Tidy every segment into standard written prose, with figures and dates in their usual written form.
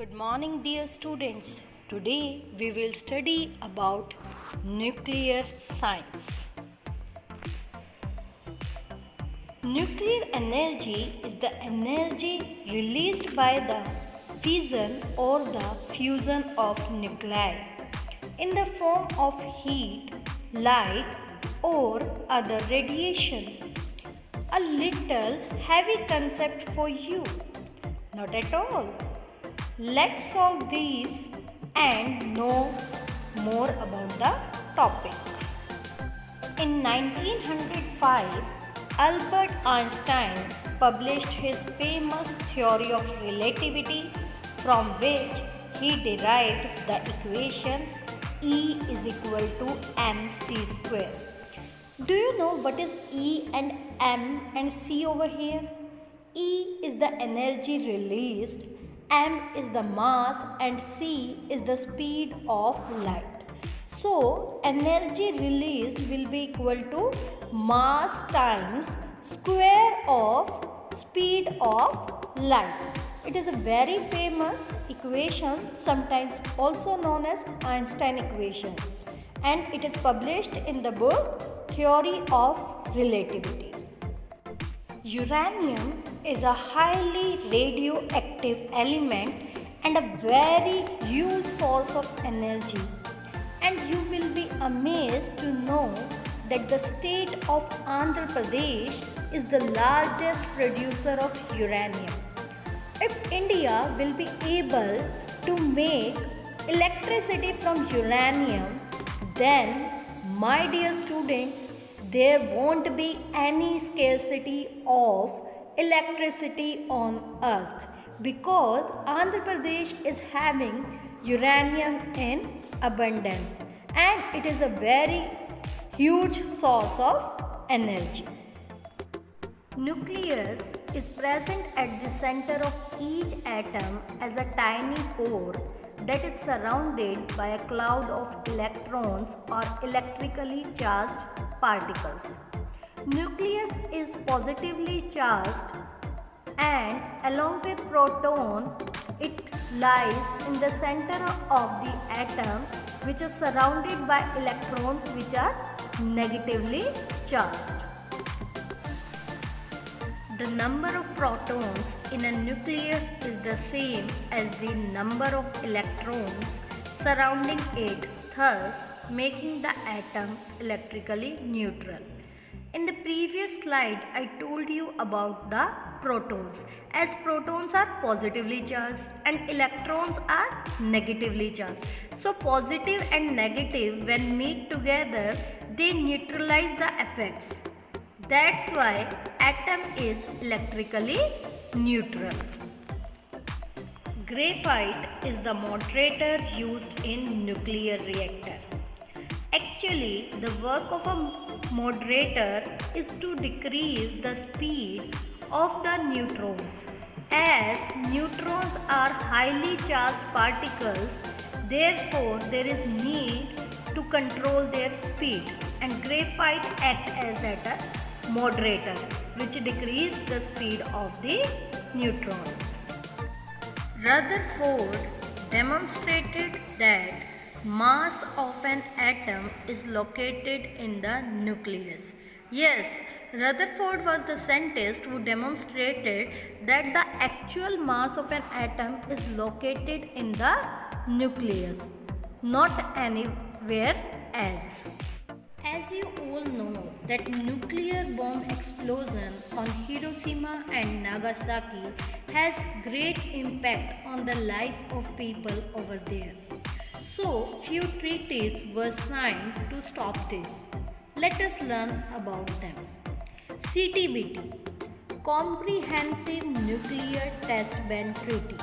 Good morning, dear students. Today we will study about nuclear science. Nuclear energy is the energy released by the fission or the fusion of nuclei in the form of heat, light, or other radiation. A little heavy concept for you. Not at all. Let's solve these and know more about the topic. In 1905, Albert Einstein published his famous theory of relativity, from which he derived the equation E is equal to mc square. Do you know what is E and m and c over here? E is the energy released, m is the mass, and c is the speed of light. So, energy released will be equal to mass times square of speed of light. It is a very famous equation, sometimes also known as Einstein equation, and it is published in the book Theory of Relativity. Uranium is a highly radioactive element and a very huge source of energy. And you will be amazed to know that the state of Andhra Pradesh is the largest producer of uranium. If India will be able to make electricity from uranium, then, my dear students, there won't be any scarcity of electricity on earth, because Andhra Pradesh is having uranium in abundance and it is a very huge source of energy. Nucleus is present at the center of each atom as a tiny pore that is surrounded by a cloud of electrons or electrically charged particles. Nucleus is positively charged and along with proton, it lies in the center of the atom, which is surrounded by electrons which are negatively charged. The number of protons in a nucleus is the same as the number of electrons surrounding it, thus making the atom electrically neutral. In the previous slide, I told you about the protons, as protons are positively charged and electrons are negatively charged. So positive and negative, when meet together, they neutralize the effects. That's why atom is electrically neutral. Graphite is the moderator used in nuclear reactor. Actually, the work of a moderator is to decrease the speed of the neutrons. As neutrons are highly charged particles, therefore there is need to control their speed, and graphite acts as a moderator which decreases the speed of the neutrons. Rutherford demonstrated that mass of an atom is located in the nucleus. Yes, Rutherford was the scientist who demonstrated that the actual mass of an atom is located in the nucleus, not anywhere else. As you all know that nuclear bomb explosion on Hiroshima and Nagasaki has great impact on the life of people over there. So, few treaties were signed to stop this. Let us learn about them. CTBT, Comprehensive Nuclear Test Ban Treaty.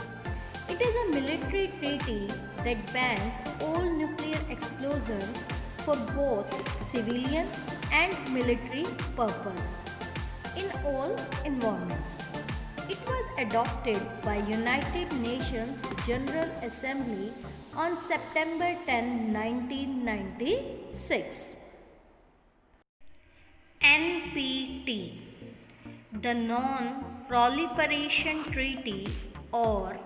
It is a military treaty that bans all nuclear explosions for both civilian and military purpose in all environments. It was adopted by United Nations General Assembly on September 10, 1996. NPT, the Non-Proliferation Treaty, or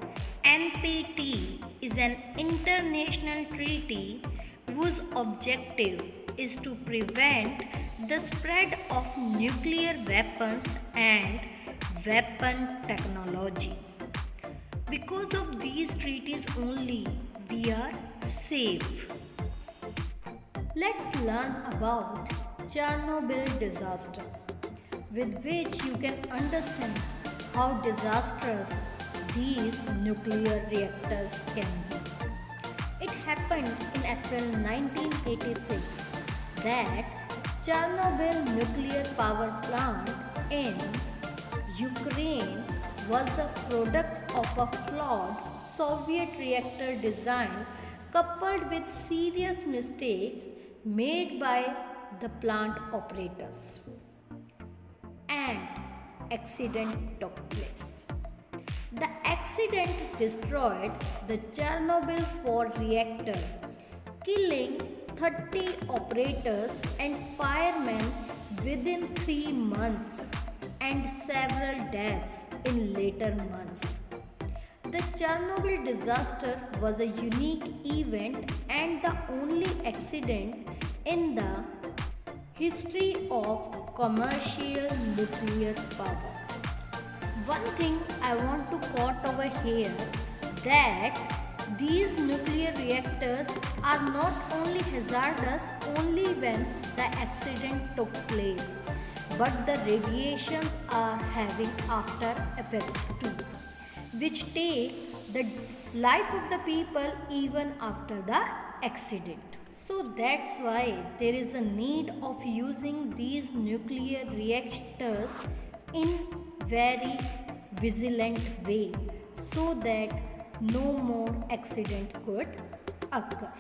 NPT is an international treaty whose objective is to prevent the spread of nuclear weapons and weapon technology. Because of these treaties only, we are safe. Let's learn about Chernobyl disaster, with which you can understand how disastrous these nuclear reactors can be. It happened in April 1986 that Chernobyl nuclear power plant in Ukraine was the product of a flawed Soviet reactor design coupled with serious mistakes made by the plant operators. And accident took place. The accident destroyed the Chernobyl 4 reactor, killing 30 operators and firemen within 3 months and several deaths in later months. The Chernobyl disaster was a unique event and the only accident in the history of commercial nuclear power. One thing I want to quote over here, that these nuclear reactors are not only hazardous only when the accident took place, but the radiations are having after effects too, which take the life of the people even after the accident. So that's why there is a need of using these nuclear reactors in very vigilant way so that no more accident could occur.